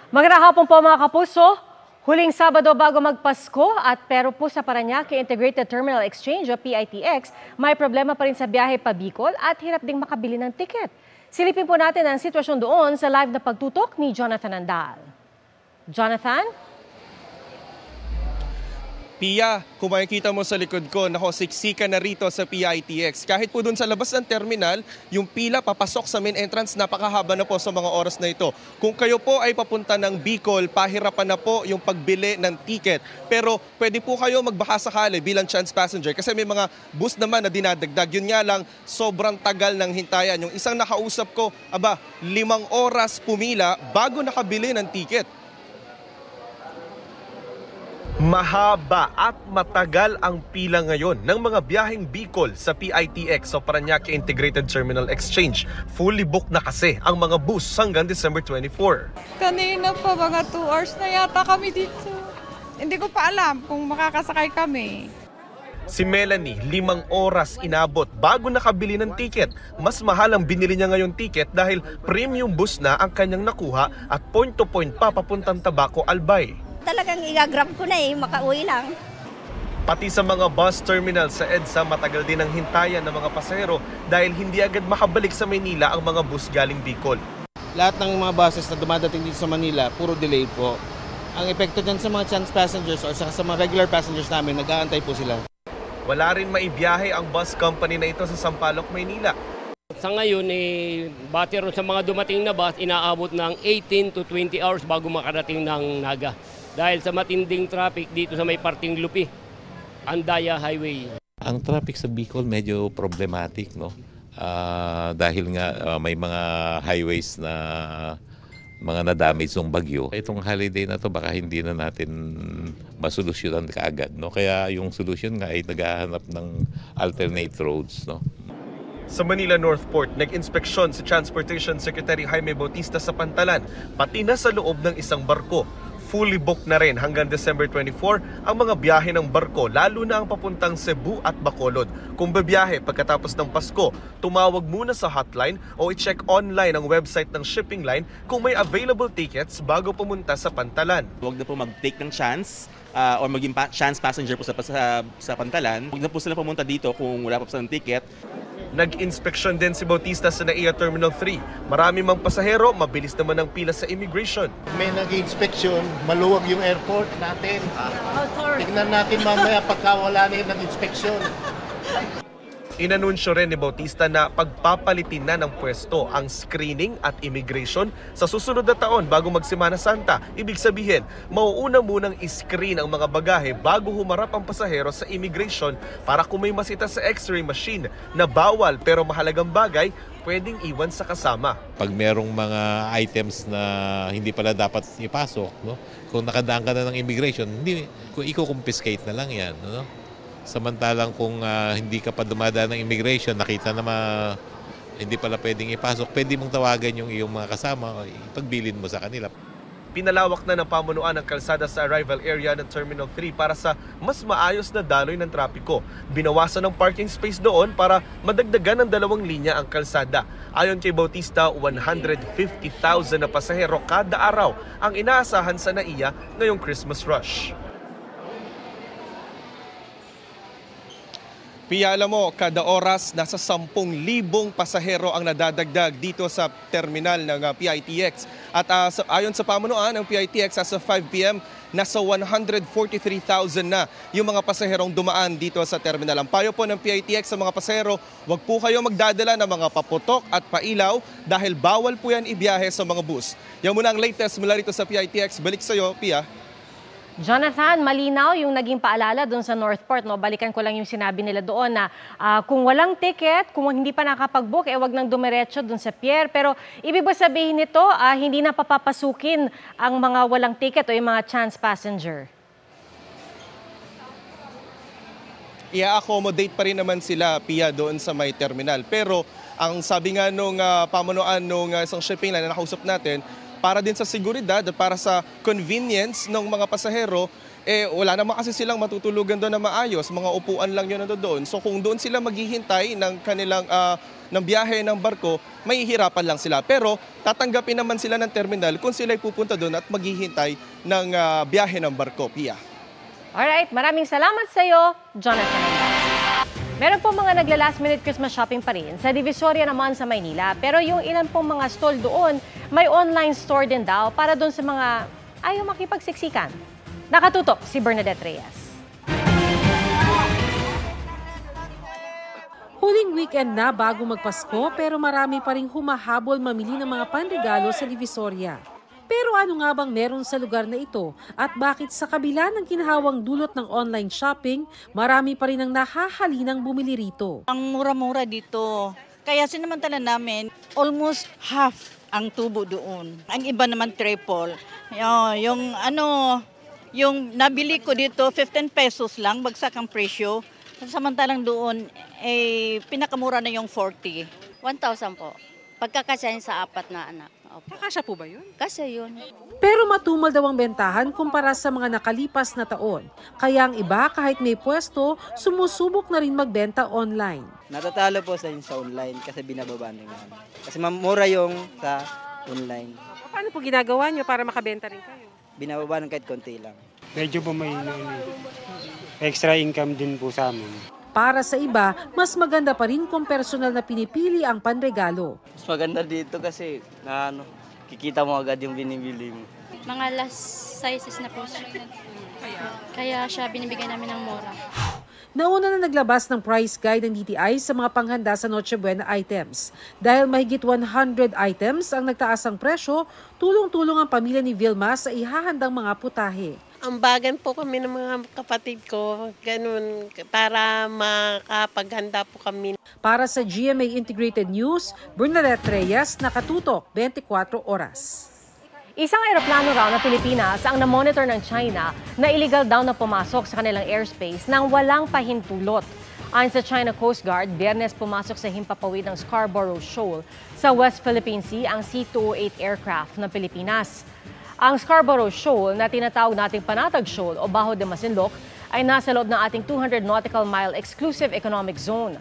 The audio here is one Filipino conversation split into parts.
Magandang hapon po mga kapuso. Huling Sabado bago magpasko at pero po sa Parañaque Integrated Terminal Exchange o PITX, may problema pa rin sa biyahe pa Bicol at hirap ding makabili ng tiket. Silipin po natin ang sitwasyon doon sa live na pagtutok ni Jonathan Andal. Jonathan? Pia, kung makikita mo sa likod ko, siksika na rito sa PITX. Kahit po dun sa labas ng terminal, yung pila papasok sa main entrance, napakahaba na po sa mga oras na ito. Kung kayo po ay papunta ng Bicol, pahirapan na po yung pagbili ng ticket. Pero pwede po kayo magbaka sakali bilang chance passenger kasi may mga bus naman na dinadagdag. Yun nga lang, sobrang tagal ng hintayan. Yung isang nakausap ko, 5 oras pumila bago nakabili ng ticket. Mahaba at matagal ang pila ngayon ng mga biyaheng Bicol sa PITX o Parañaque Integrated Terminal Exchange. Fully booked na kasi ang mga bus hanggang December 24. Kanina pa, mga 2 hours na yata kami dito. Hindi ko pa alam kung makakasakay kami. Si Melanie, 5 oras inabot bago nakabili ng ticket. Mas mahal ang binili niya ngayong ticket dahil premium bus na ang kanyang nakuha at point-to-point pa papuntang Tabaco, Albay. Talagang i-grab ko na makauwi lang. Pati sa mga bus terminal sa EDSA, matagal din ang hintayan ng mga pasahero dahil hindi agad makabalik sa Maynila ang mga bus galing Bicol. Lahat ng mga buses na dumadating dito sa Manila, puro delay po. Ang epekto dyan sa mga chance passengers o sa mga regular passengers namin, nag-aantay po sila. Wala rin maibiyahe ang bus company na ito sa Sampaloc, Maynila. Sa ngayon, batero sa mga dumating na bus, inaabot ng 18 to 20 hours bago makarating ng Naga. Dahil sa matinding traffic dito sa may parting Lupi, Andaya Highway. Ang traffic sa Bicol medyo problematic, no? Dahil nga may mga highways na mga na-damage ng bagyo. Itong holiday na to baka hindi na natin masolusyonan kaagad, no? Kaya yung solution nga ay naghahanap ng alternate roads, no? Sa Manila Northport, nag-inspeksyon si Transportation Secretary Jaime Bautista sa Pantalan, pati na sa loob ng isang barko. Fully booked na rin hanggang December 24 ang mga biyahe ng barko, lalo na ang papuntang Cebu at Bacolod. Kung babiyahe pagkatapos ng Pasko, tumawag muna sa hotline o i-check online ang website ng shipping line kung may available tickets bago pumunta sa Pantalan. Huwag na po mag-take ng chance or maging chance passenger po sa Pantalan. Huwag na po sila pumunta dito kung wala pa silang ticket. Nag-inspeksyon din si Bautista sa NAIA Terminal 3. Marami mang pasahero, mabilis naman ang pila sa immigration. May nag-inspeksyon, maluwag yung airport natin. Tignan natin mamaya pagka wala na yung nag-inspeksyon. Inanunsyo rin ni Bautista na pagpapalitin na ng pwesto ang screening at immigration sa susunod na taon bago magsimana Santa. Ibig sabihin, mauuna munang i-screen ang mga bagahe bago humarap ang pasahero sa immigration para kung may masita sa x-ray machine na bawal pero mahalagang bagay, pwedeng iwan sa kasama. Pag merong mga items na hindi pala dapat ipasok, no? Kung nakadaan ka na ng immigration, kung i-confiscate na lang yan, no? Samantalang kung hindi ka pa dumadaan ng immigration, nakita na hindi pala pwedeng ipasok, pwede mong tawagan yung iyong mga kasama, ipagbilin mo sa kanila. Pinalawak na ng pamunuan ng kalsada sa arrival area ng Terminal 3 para sa mas maayos na daloy ng trapiko. Binawasan ng parking space doon para madagdagan ng 2 linya ang kalsada. Ayon kay Bautista, 150,000 na pasahero kada araw ang inaasahan sa NAIA ngayong Christmas rush. Pia, alam mo, kada oras nasa 10,000 pasahero ang nadadagdag dito sa terminal ng PITX. At ayon sa pamunuan ng PITX, as of 5 p.m., nasa 143,000 na yung mga pasaherong dumaan dito sa terminal. Ang payo po ng PITX sa mga pasahero, huwag po kayo magdadala ng mga paputok at pailaw dahil bawal po yan ibiyahe sa mga bus. Yan muna ang latest mula rito sa PITX. Balik sa iyo, Pia. Jonathan, malinaw yung naging paalala doon sa Northport. No? Balikan ko lang yung sinabi nila doon na kung walang ticket, kung hindi pa nakapag-book, wag nang dumiretso doon sa pier. Pero ibig ba sabihin nito, hindi na papapasukin ang mga walang ticket o yung mga chance passenger? I-accommodate pa rin naman sila, Pia, doon sa may terminal. Pero ang sabi nga nung pamunuan nung isang shipping line na nakausap natin, para din sa seguridad at para sa convenience ng mga pasahero, wala naman kasi silang matutulugan doon na maayos. Mga upuan lang yun doon. So kung doon sila maghihintay ng kanilang ng biyahe ng barko, mahihirapan lang sila. Pero tatanggapin naman sila ng terminal kung sila'y pupunta doon at maghihintay ng biyahe ng barko. Pia. Alright, maraming salamat sa iyo, Jonathan. Meron po mga nagla-last minute Christmas shopping pa rin sa Divisoria naman sa Maynila. Pero yung ilan pong mga stall doon, may online store din daw para doon sa mga ayaw makipagsiksikan. Nakatutok si Bernadette Reyes. Huling weekend na bago magpasko pero marami pa ring humahabol mamili ng mga panregalo sa Divisoria. Pero ano nga bang meron sa lugar na ito at bakit sa kabila ng ginhawang dulot ng online shopping, marami pa rin ang nahahalinang bumili rito? Ang mura-mura dito. Kaya sinamantala namin, almost half ang tubo doon. Ang iba naman triple. Yung nabili ko dito, 15 pesos lang, bagsak ang presyo. Samantalang doon, pinakamura na yung 40. 1,000 po. Pagkakasahin sa 4 na anak. Kakasya po ba yun? Kasi yun. Pero matumal daw ang bentahan kumpara sa mga nakalipas na taon. Kaya ang iba kahit may pwesto, sumusubok na rin magbenta online. Natatalo po sa online kasi binababa na namin. Kasi mura yung sa online. Paano po ginagawa nyo para makabenta rin kayo? Binababa ng kahit konti lang. Medyo po may extra income din po sa amin. Para sa iba, mas maganda pa rin kung personal na pinipili ang panregalo. Mas maganda dito kasi kikita mo agad yung binibili mo. Mga last sizes na po siya. Kaya siya binibigay namin ng mura. Nauna na naglabas ng price guide ng DTI sa mga panghanda sa Noche Buena items. Dahil mahigit 100 items ang nagtaas ang presyo, tulong-tulong ang pamilya ni Vilma sa ihahandang mga putahe. Ambagan po kami ng mga kapatid ko, ganun, para makapaghanda po kami. Para sa GMA Integrated News, Bernadette Reyes, nakatutok 24 oras. Isang eroplano raw ng Pilipinas ang na-monitor ng China na illegal daw na pumasok sa kanilang airspace nang walang pahintulot. Ayon sa China Coast Guard, Biyernes pumasok sa himpapawid ng Scarborough Shoal sa West Philippine Sea ang C-208 aircraft ng Pilipinas. Ang Scarborough Shoal na tinatawag nating Panatag Shoal o Bajo de Masinloc ay nasa loob ng ating 200 nautical mile exclusive economic zone.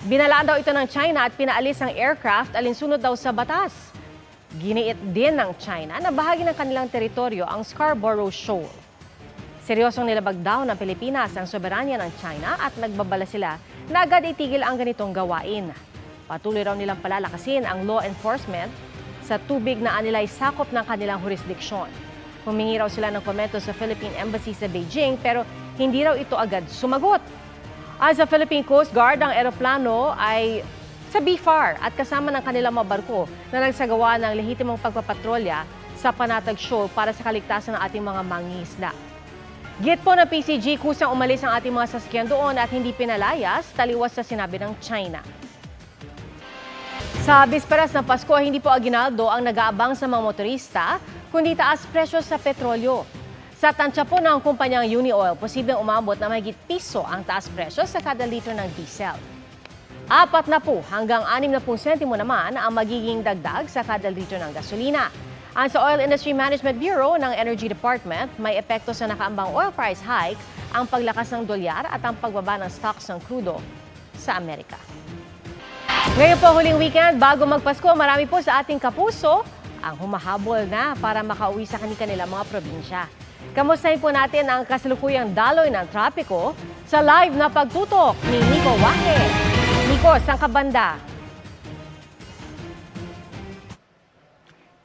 Binalaan daw ito ng China at pinaalis ang aircraft alinsunod daw sa batas. Giniit din ng China na bahagi ng kanilang teritoryo ang Scarborough Shoal. Seryosong nilabag daw ng Pilipinas ang soberanya ng China at nagbabala sila na agad itigil ang ganitong gawain. Patuloy raw nilang palalakasin ang law enforcement sa tubig na anilay sakop ng kanilang jurisdiksyon. Humingi raw sila ng komento sa Philippine Embassy sa Beijing pero hindi raw ito agad sumagot. As sa Philippine Coast Guard, ang eroplano ay sa BFAR at kasama ng kanilang mga barko na nagsagawa ng lehitimong pagpapatrolya sa Panatag Shoal para sa kaligtasan ng ating mga mangingisda. Git po ng PCG, kusang umalis ang ating mga sasakyan doon at hindi pinalayas, taliwas sa sinabi ng China. Sa bisperas ng Pasko, hindi po aginaldo ang nag-aabang sa mga motorista, kundi taas presyo sa petrolyo. Sa tansya po ng kumpanyang Unioil, posibleng umabot na mahigit piso ang taas presyo sa kada litro ng diesel. 4 na po hanggang 60 sentimo naman ang magiging dagdag sa kada litro ng gasolina. Ang sa Oil Industry Management Bureau ng Energy Department, may epekto sa nakaambang oil price hike ang paglakas ng dolyar at ang pagbaba ng stocks ng krudo sa Amerika. Ngayon po huling weekend, bago magpasko, marami po sa ating kapuso ang humahabol na para makauwi sa kanilang mga probinsya. Kamustahin po natin ang kasalukuyang daloy ng trapiko sa live na pagtutok ni Nico Wahe. Nico, saan ka banda?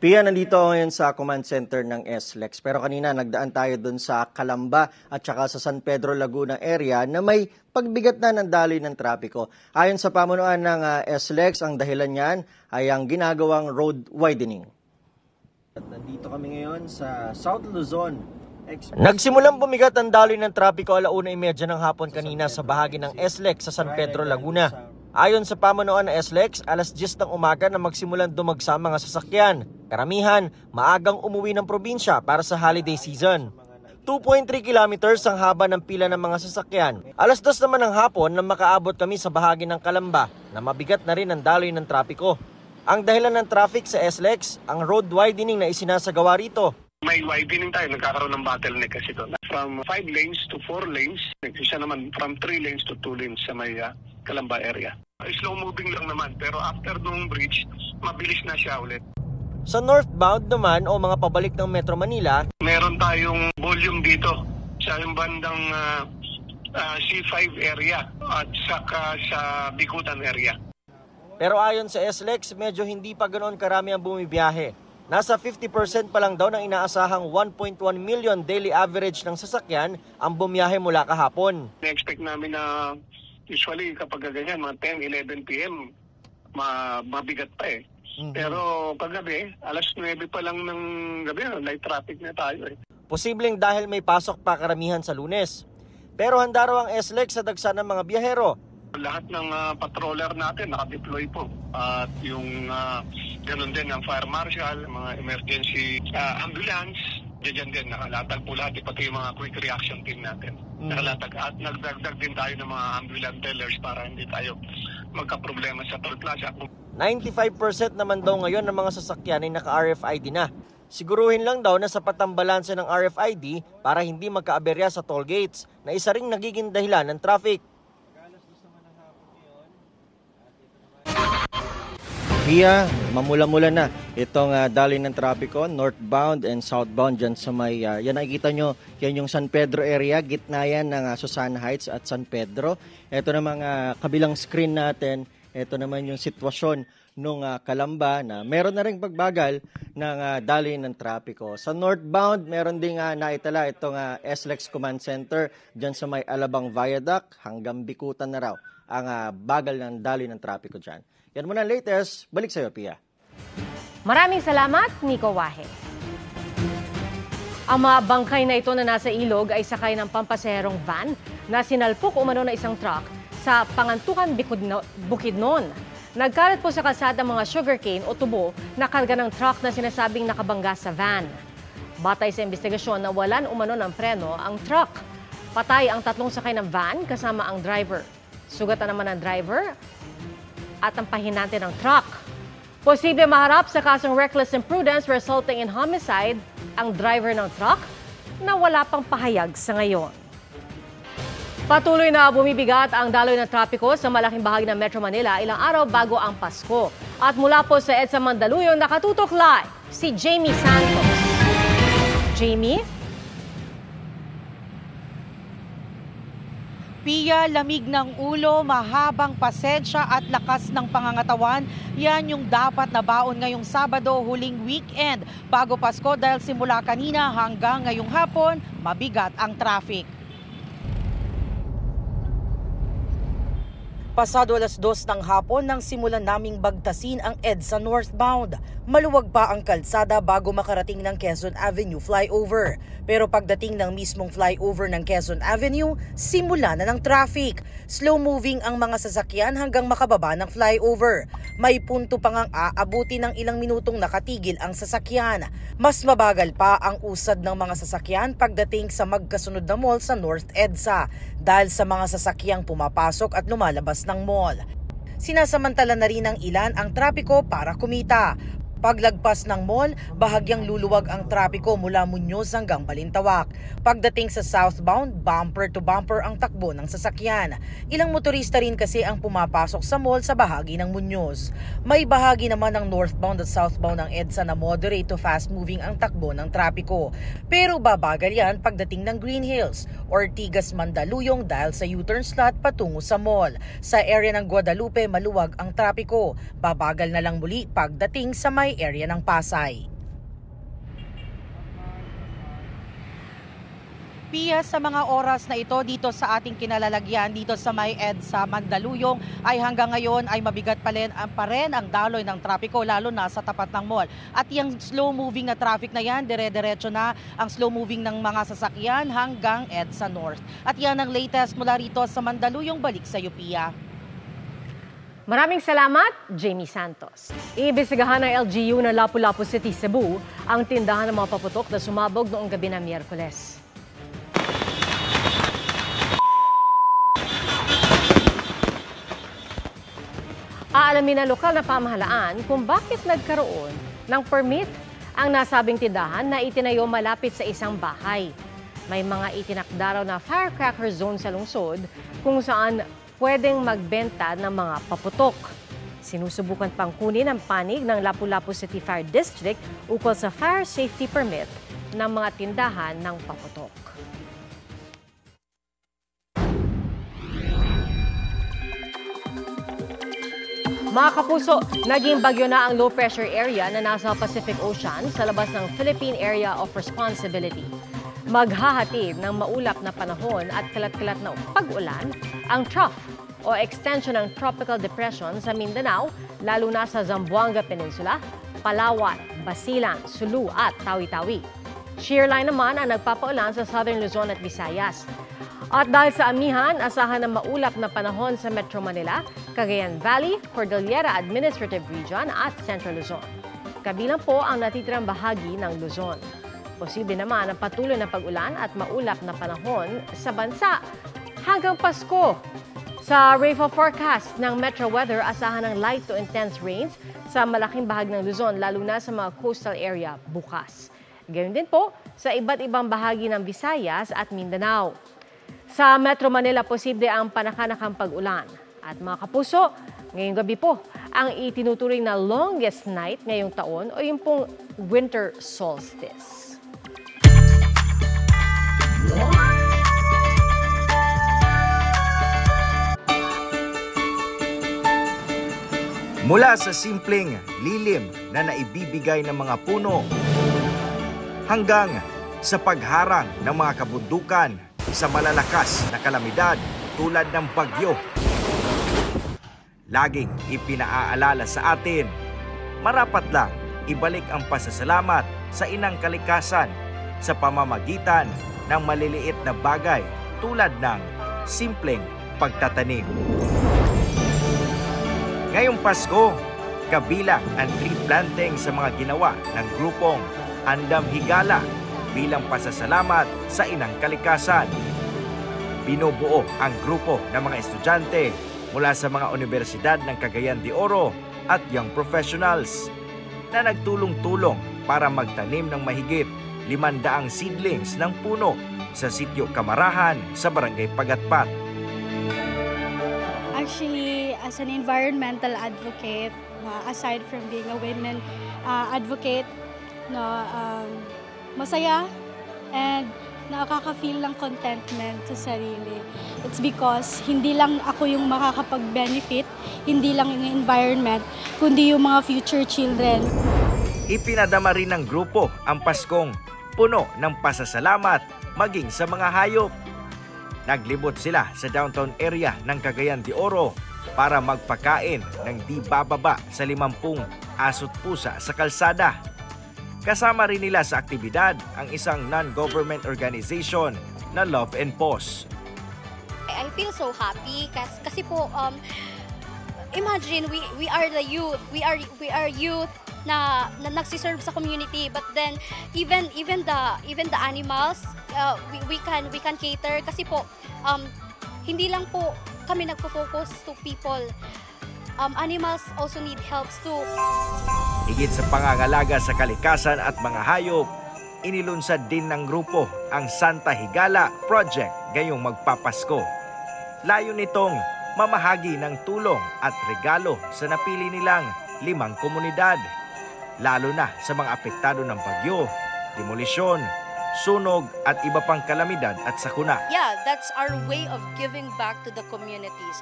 Pia, nandito ako ngayon sa command center ng SLEX. Pero kanina nagdaan tayo dun sa Calamba at saka sa San Pedro, Laguna area na may pagbigat na ng daloy ng trapiko. Ayon sa pamunuan ng SLEX, ang dahilan niyan ay ang ginagawang road widening. At nandito kami ngayon sa South Luzon. Nagsimulang bumigat ang daloy ng trapiko 1:30 ng hapon kanina sa bahagi ng SLEX sa San Pedro, Laguna. Ayon sa pamunuan ng SLEX, 10:00 ng umaga na magsimulang dumagsa mga sasakyan. Karamihan, maagang umuwi ng probinsya para sa holiday season. 2.3 kilometers ang haba ng pila ng mga sasakyan. 2:00 naman ng hapon na makaabot kami sa bahagi ng Calamba na mabigat na rin ang daloy ng trapiko. Ang dahilan ng traffic sa SLEX, ang road widening na isinasagawa rito. May widening tayo, nagkakaroon ng bottleneck kasi doon. From 5 lanes to 4 lanes, siya naman from 3 lanes to 2 lanes sa may Calamba area. Slow moving lang naman, pero after nung bridge, mabilis na siya ulit. Sa northbound naman o mga pabalik ng Metro Manila, Meron tayong volume dito sa yung bandang C5 area at saka sa Bikutan area. pero ayon sa SLEX, medyo hindi pa ganoon karami ang bumibiyahe. Nasa 50% pa lang daw ng inaasahang 1.1 million daily average ng sasakyan ang bumiyahe mula kahapon. Na-expect namin na usually kapag ganyan, mga 10, 11 p.m., mabigat pa eh. Pero paggabi, alas 9 pa lang ng gabi, light traffic na tayo eh. Posibleng dahil may pasok pa karamihan sa Lunes. Pero handa raw ang SLEX sa dagsa ng mga biyahero. Lahat ng patroller natin nakadeploy po. At yung ganun din ang fire marshal, mga emergency ambulance, dyan din, nakalatag po lahat, pati yung mga quick reaction team natin. Nakalatag at nagdagdag din tayo ng mga ambulance tellers para hindi tayo magka-problema sa toll plaza. 95% naman daw ngayon ng mga sasakyan ay naka-RFID na. Siguruhin lang daw na sapat ang balanse ng RFID para hindi magkaaberya sa toll gates na isa ring nagiging dahilan ng traffic. Pia, mamula-mula na itong daloy ng trapiko, northbound and southbound dyan sa may, yan nakikita nyo, yan yung San Pedro area, gitna yan ng Susana Heights at San Pedro. Ito namang kabilang screen natin, ito naman yung sitwasyon nung Calamba na meron na rin pagbagal ng daloy ng trapiko. Sa northbound, meron ding naitala itong SLEX Command Center dyan sa may Alabang Viaduct hanggang Bikutan na raw ang bagal ng daloy ng trapiko dyan. Yan muna ang latest. Balik sa'yo, Pia. Maraming salamat, Nico Wahe. Ang mga bangkay na ito na nasa ilog ay sakay ng pampasaherong van na sinalpok umano na isang truck sa Pangantukan, Bukidnon. Nagkalat po sa kalsada mga sugarcane o tubo na karga ng truck na sinasabing nakabangga sa van. Batay sa investigasyon, nawalan umano ng preno ang truck. Patay ang 3 sakay ng van kasama ang driver. Sugatan naman ang driver at ang pahinante ng truck. Posible maharap sa kasong reckless imprudence resulting in homicide ang driver ng truck na wala pang pahayag sa ngayon. Patuloy na bumibigat ang daloy ng trapiko sa malaking bahagi ng Metro Manila ilang araw bago ang Pasko. At mula po sa EDSA Mandaluyong, nakatutok live si Jamie Santos. Jamie? Pia, lamig ng ulo, mahabang pasensya at lakas ng pangangatawan, yan yung dapat na baon ngayong Sabado, huling weekend bago Pasko dahil simula kanina hanggang ngayong hapon, mabigat ang traffic. Pasado alas 2 ng hapon nang simulan naming bagtasin ang EDSA northbound. Maluwag pa ang kalsada bago makarating ng Quezon Avenue flyover. Pero pagdating ng mismong flyover ng Quezon Avenue, simula na ng traffic. Slow moving ang mga sasakyan hanggang makababa ng flyover. May punto pa ngang aabuti ng ilang minutong nakatigil ang sasakyan. Mas mabagal pa ang usad ng mga sasakyan pagdating sa magkasunod na mall sa North EDSA dahil sa mga sasakyang pumapasok at lumalabas ng mall. Sinasamantala na rin ng ilan ang trapiko para kumita. Paglagpas ng mall, bahagyang luluwag ang trapiko mula Muñoz hanggang Balintawak. Pagdating sa southbound, bumper to bumper ang takbo ng sasakyan. Ilang motorista rin kasi ang pumapasok sa mall sa bahagi ng Muñoz. May bahagi naman ng northbound at southbound ng EDSA na moderate to fast moving ang takbo ng trapiko. Pero babagal yan pagdating ng Green Hills, Ortigas, Mandaluyong dahil sa U-turn slot patungo sa mall. Sa area ng Guadalupe, maluwag ang trapiko. Babagal na lang muli pagdating sa may area ng Pasay. Pia, sa mga oras na ito dito sa ating kinalalagyan dito sa may EDSA Mandaluyong ay hanggang ngayon ay mabigat pa rin ang daloy ng trapiko lalo na sa tapat ng mall. At yung slow moving na traffic na yan, dire-diretso na ang slow moving ng mga sasakyan hanggang EDSA North. At yan ang latest mula rito sa Mandaluyong. Balik sa iyo, Pia. Maraming salamat, Jamie Santos. Iimbestigahan ng LGU ng Lapu-Lapu City, Cebu ang tindahan ng mga paputok na sumabog noong gabi ng Miyerkules. Aalamin ng lokal na pamahalaan kung bakit nagkaroon ng permit ang nasabing tindahan na itinayo malapit sa isang bahay. May mga itinakda raw na firecracker zone sa lungsod kung saan pwedeng magbenta ng mga paputok. Sinusubukan pang kunin ang panig ng Lapu-Lapu City Fire District ukol sa fire safety permit ng mga tindahan ng paputok. Mga kapuso, naging bagyo na ang low pressure area na nasa Pacific Ocean sa labas ng Philippine Area of Responsibility. Maghahatid ng maulap na panahon at kalat-kalat na pag-ulan ang trough o extension ng tropical depression sa Mindanao, lalo na sa Zamboanga Peninsula, Palawan, Basilan, Sulu at Tawi-Tawi. Shear line naman ang nagpapaulan sa Southern Luzon at Visayas. At dahil sa amihan, asahan ng maulap na panahon sa Metro Manila, Cagayan Valley, Cordillera Administrative Region at Central Luzon. Kabilang po ang natitirang bahagi ng Luzon. Posible naman ang patuloy na pag-ulan at maulap na panahon sa bansa hanggang Pasko. Sa rainfall forecast ng Metro Weather, asahan ng light to intense rains sa malaking bahagi ng Luzon, lalo na sa mga coastal area bukas. Gayun din po sa iba't ibang bahagi ng Visayas at Mindanao. Sa Metro Manila, posible ang panakanakang pag-ulan. At mga kapuso, ngayong gabi po, ang itinuturing na longest night ngayong taon o yung pong winter solstice. Mula sa simpleng lilim na naibibigay ng mga puno hanggang sa pagharang ng mga kabundukan sa malalakas na kalamidad tulad ng bagyo. Laging ipinaaalala sa atin, marapat lang ibalik ang pasasalamat sa inang kalikasan sa pamamagitan ng maliliit na bagay tulad ng simpleng pagtatanim. Ngayong Pasko, kabilang ang tree planting sa mga ginawa ng grupong Andam Higala bilang pasasalamat sa inang kalikasan. Binubuo ang grupo ng mga estudyante mula sa mga universidad ng Cagayan de Oro at Young Professionals na nagtulong-tulong para magtanim ng mahigit 500 seedlings ng puno sa sitio Kamarahan sa Barangay Pagatpat. Actually, as an environmental advocate, aside from being a women advocate, masaya and nakaka-feel ng contentment sa sarili. It's because hindi lang ako yung makakapag-benefit, hindi lang yung environment, kundi yung mga future children. Ipinadama rin ng grupo ang Paskong puno ng pasasalamat maging sa mga hayop. Naglibot sila sa downtown area ng Cagayan de Oro para magpakain ng di bababa sa 50 aso't pusa sa kalsada. Kasama rin nila sa aktibidad ang isang non-government organization na Love and Pause. I feel so happy kasi po imagine we are the youth, we are youth na nagsiserve sa community, but then even the animals we can cater kasi po hindi lang po kami nagfo-focus to people. Animals also need helps too. Higit sa pangangalaga sa kalikasan at mga hayop, inilunsad din ng grupo ang Santa Higala Project ngayong magpapasko. Layo nitong mamahagi ng tulong at regalo sa napili nilang 5 komunidad, lalo na sa mga apektado ng bagyo, demolisyon, sunog at iba pang kalamidad at sakuna. Yeah, that's our way of giving back to the communities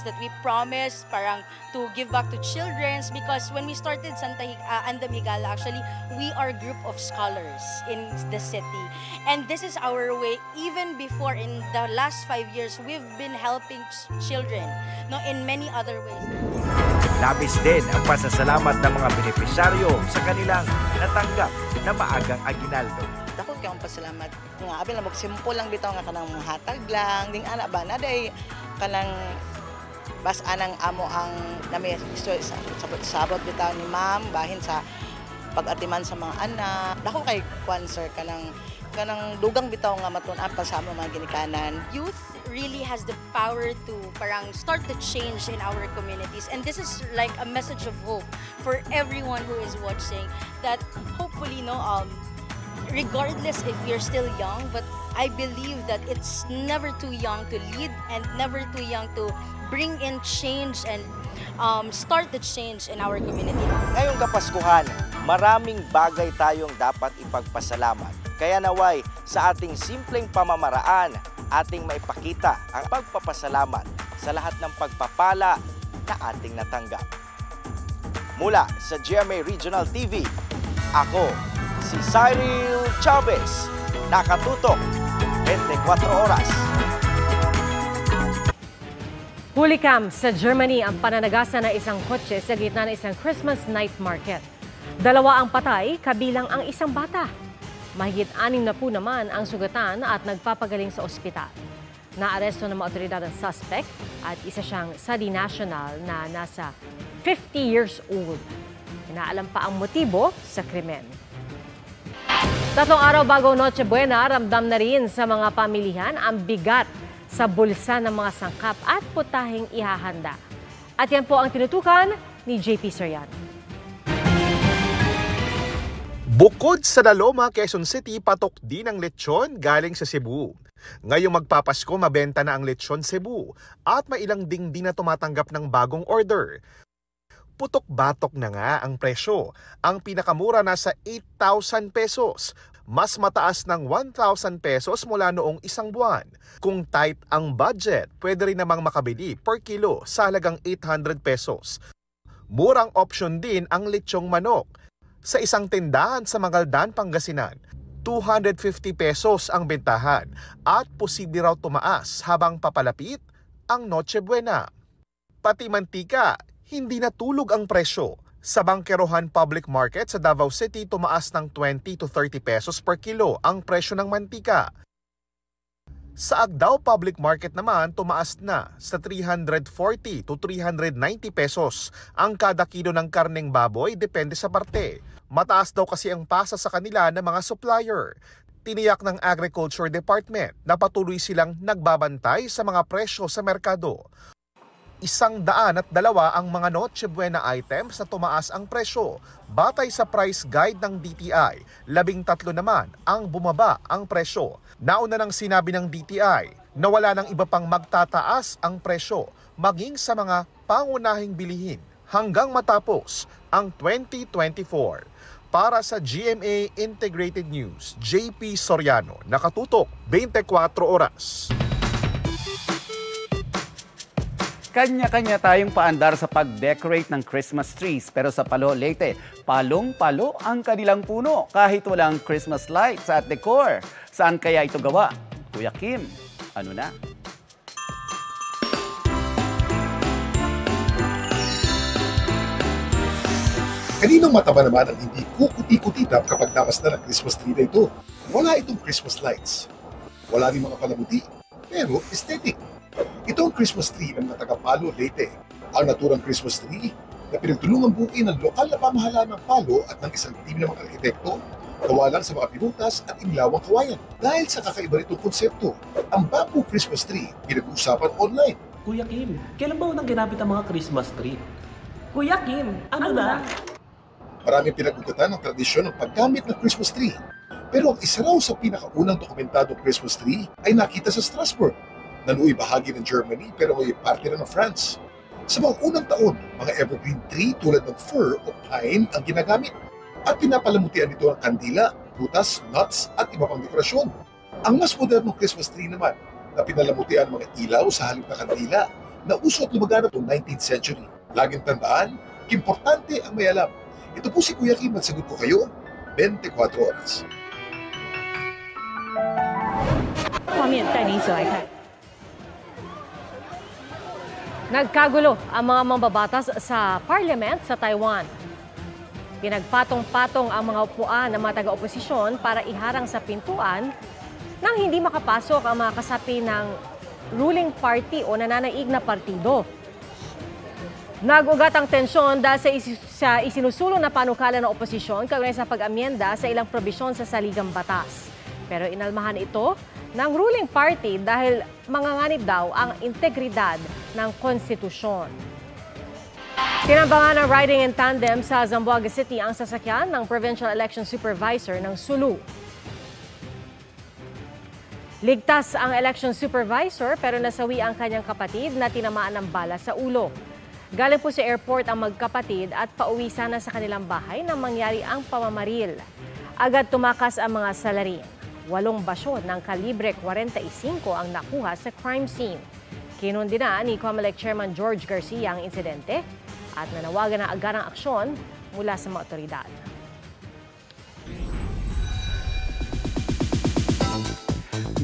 that we promised parang to give back to children, because when we started Andam Higala, actually we are a group of scholars in the city, and this is our way. Even before, in the last 5 years, we've been helping children in many other ways. Labis din ang pasasalamat ng mga benepisyaryo sa kanilang natanggap na maagang aginaldo. Dako kayong pasalamat. Nga abi lang magsimple lang bitaw nga kanang hatag lang ding ana ba na day kanang bas anang amo ang nami sabot bitaw ni ma'am bahin sa pag-atiman sa mga anak. Dako kay cancer kanang dugang bitaw nga matun-an pa sa mga ginikanan. Youth really has the power to parang start the change in our communities, and this is like a message of hope for everyone who is watching, that hopefully regardless if you're still young, but I believe that it's never too young to lead and never too young to bring in change and start the change in our community. Ngayong Kapaskuhan, maraming bagay tayong dapat ipagpasalamat. Kaya naway, sa ating simpleng pamamaraan, ating maipakita ang pagpapasalamat sa lahat ng pagpapala na ating natanggap. Mula sa GMA Regional TV, ako si Cyril Chavez, nakatutok 24 oras. Hulikam sa Germany ang pananagasan ng isang kotse sa gitna ng isang Christmas night market. 2 ang patay, kabilang ang isang bata. Mahigit 6 na po naman ang sugatan at nagpapagaling sa ospital. Naaresto ng mga otoridad ang suspect at isa siyang Saudi national na nasa 50 years old. Inaalam pa ang motibo sa krimen. 3 araw bago Noche Buena, ramdam na rin sa mga pamilihan ang bigat sa bulsa ng mga sangkap at putahing ihahanda. At yan po ang tinutukan ni JP Soriano. Bukod sa Daloma, Quezon City, patok din ang lechon galing sa Cebu. Ngayong magpapasko, mabenta na ang lechon Cebu at may ilang dingding na tumatanggap ng bagong order. Putok-batok na nga ang presyo. Ang pinakamura nasa 8,000 pesos. Mas mataas ng 1,000 pesos mula noong isang buwan. Kung tight ang budget, pwede rin namang makabili per kilo sa halagang 800 pesos. Murang option din ang lechong manok. Sa isang tindahan sa Mangaldan, Pangasinan, 250 pesos ang bentahan at posible raw tumaas habang papalapit ang Noche Buena. Pati mantika, hindi natulog ang presyo. Sa Bangkerohan Public Market sa Davao City, tumaas ng 20 to 30 pesos per kilo ang presyo ng mantika. Sa Agdao Public Market naman, tumaas na sa 340 to 390 pesos ang kada kilo ng karneng baboy, depende sa parte. Mataas daw kasi ang pasa sa kanila ng mga supplier. Tiniyak ng Agriculture Department na patuloy silang nagbabantay sa mga presyo sa merkado. 102 ang mga Noche Buena items na tumaas ang presyo. Batay sa price guide ng DTI, 13 naman ang bumaba ang presyo. Nauna nang sinabi ng DTI na wala nang iba pang magtataas ang presyo maging sa mga pangunahing bilihin hanggang matapos ang 2024. Para sa GMA Integrated News, JP Soriano, nakatutok 24 oras. Kanya-kanya tayong paandar sa pag-decorate ng Christmas trees. Pero sa Palo, Leyte, palong-palo ang kanilang puno kahit walang Christmas lights at decor. Saan kaya ito gawa? Kuya Kim, ano na? Kaninong mata ba naman ang hindi kukuti-kutitap kapag damas na ng Christmas tree na ito? Wala itong Christmas lights. Wala rin mga palamuti, pero aesthetic. Ito ang Christmas tree ng mga taga-Palo, Leyte. Ang naturang Christmas tree na pinagtulungan buuin ng lokal na pamahalaan ng Palo at ng isang team ng mga arkitekto, gawa lang sa mga pinutas at inilawang kawayan. Dahil sa kakaiba nitong konsepto, ang bamboo Christmas tree pinag-uusapan online. Kuya Kim, kailan ba unang ginamit ang mga Christmas tree? Kuya Kim, ano na? Maraming pinag-ugatan ng tradisyon ng paggamit ng Christmas tree. Pero ang isa raw sa pinakaunang dokumentadong Christmas tree ay nakita sa Strasbourg, na nooy bahagi ng Germany pero ngayon parte na ng France. Sa mga unang taon, mga evergreen tree tulad ng fir o pine ang ginagamit at pinapalamutian nito ang kandila, prutas, nuts at iba pang dekorasyon. Ang mas modernong Christmas tree naman na pinalamutian ng mga ilaw sa halip na kandila na uso at lumaganap noong 19th century. Laging tandaan, importante ang may alam. Ito po si Kuya Kim at sagot ko kayo 24 oras. Nagkagulo ang mga mambabatas sa Parliament sa Taiwan. Pinagpatong-patong ang mga upuan ng mga taga-oposisyon para iharang sa pintuan nang hindi makapasok ang mga kasapi ng ruling party o nananaig na partido. Nag-ugat ang tensyon dahil sa isinusulong na panukala ng oposisyon kaugnay sa pag-amyenda sa ilang probisyon sa saligang batas. Pero inalmahan ito ng ruling party dahil manganganib daw ang integridad ng konstitusyon. Tinambangan ng riding in tandem sa Zamboanga City ang sasakyan ng Provincial Election Supervisor ng Sulu. Ligtas ang election supervisor pero nasawi ang kanyang kapatid na tinamaan ng bala sa ulo. Galing po sa airport ang magkapatid at pauwi sana sa kanilang bahay nang mangyari ang pamamaril. Agad tumakas ang mga salarin. 8 basyo ng kalibre 45 ang nakuha sa crime scene. Kinundina ni COMELEC Chairman George Garcia ang insidente at nanawagan ng agarang aksyon mula sa mga otoridad.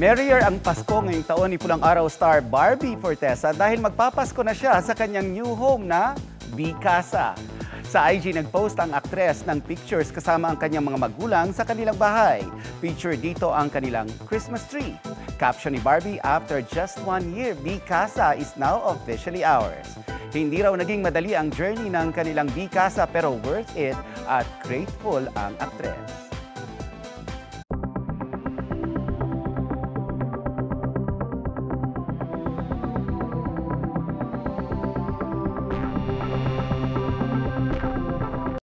Merrier ang Pasko ngayong taon ni Pulang Araw star Barbie Fortesa dahil magpapasko na siya sa kanyang new home na Bicasa. Sa IG nagpost ang aktres ng pictures kasama ang kanyang mga magulang sa kanilang bahay. Picture dito ang kanilang Christmas tree. Caption ni Barbie, after just 1 year, Bicasa is now officially ours. Hindi raw naging madali ang journey ng kanilang Bicasa pero worth it at grateful ang aktres.